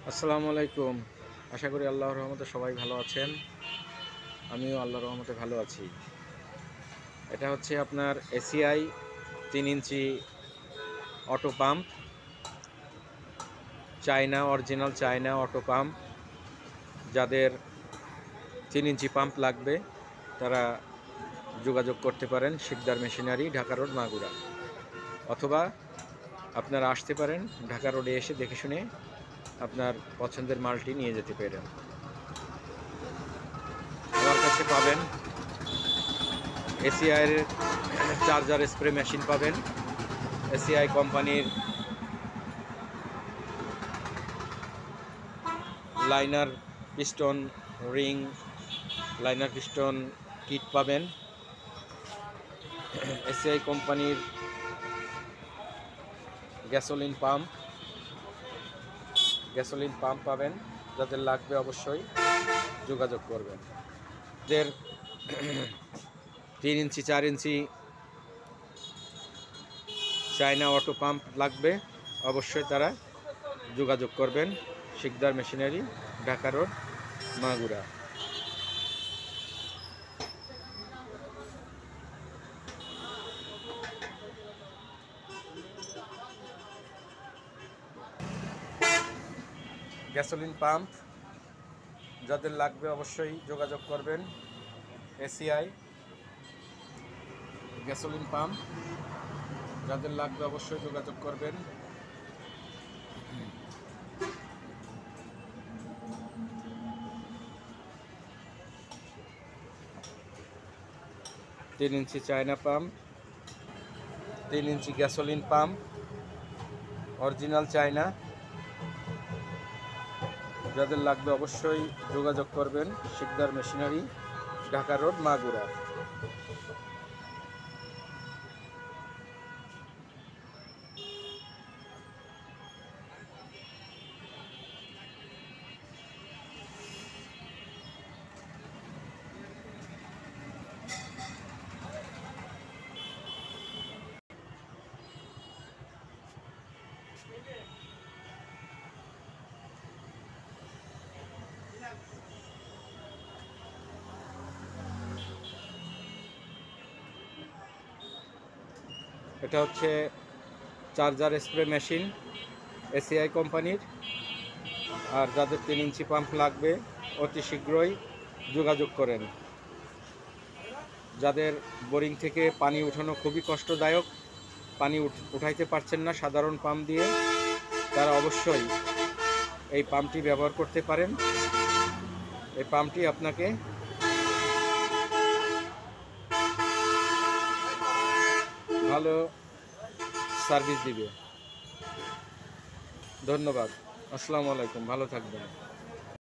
আসসালামু আলাইকুম। আশা করি আল্লাহর রহমতে সবাই ভালো আছেন। আমিও আল্লাহর রহমতে ভালো আছি। এটা হচ্ছে আপনার ACI ৩ inch auto pump, China original China auto pump. যাদের ৩ ইঞ্চি পাম্প লাগবে তারা যোগাযোগ করতে পারেন শিকদার মেশিনারি, ঢাকা রোড, মাগুরা। অথবা আপনারা আসতে পারেন ঢাকা রোডে এসে দেখে শুনে আপনার পছন্দের মালটি নিয়ে যেতে পারেন। আমার কাছে পাবেন এসিআইয়ের চার্জার স্প্রে মেশিন পাবেন, এসিআই কোম্পানির liner piston ring, liner piston kit পাবেন, এসিআই কোম্পানির গ্যাসোলিন পাম্প পাবেন। যাদের লাগবে অবশ্যই যোগাযোগ করবেন। যাদের 3 inch 4 inch China auto pump লাগবে অবশ্যই তারা যোগাযোগ করবেন Sikdar machinery, Dhaka road, Magura. Gasoline pump যাদের লাগবে অবশ্যই যোগাযোগ করবেন। এসিআই গ্যাসোলিন পাম্প যাদের লাগবে অবশ্যই যোগাযোগ করবেন। তিন ইঞ্চি চায়না পাম্প, 3 ইঞ্চি গ্যাসোলিন পাম্প অরিজিনাল চায়না, যাদের লাগবে অবশ্যই যোগাযোগ করবেন শিকদার মেশিনারি, ঢাকা রোড, মাগুরা। এটা হচ্ছে চার্জার স্প্রে মেশিন এসিআই কোম্পানির। আর যাদের 3 ইঞ্চি পাম্প লাগবে অতি শীঘ্রই যোগাযোগ করেন। যাদের বোরিং থেকে পানি উঠানো খুবই কষ্টদায়ক, পানি উঠাইতে পারছেন না সাধারণ পাম্প দিয়ে, তারা অবশ্যই এই পাম্পটি ব্যবহার করতে পারেন। এই পাম্পটি আপনাকে ভালো সার্ভিস দিবে। ধন্যবাদ। আসসালামু আলাইকুম, ভালো থাকবেন।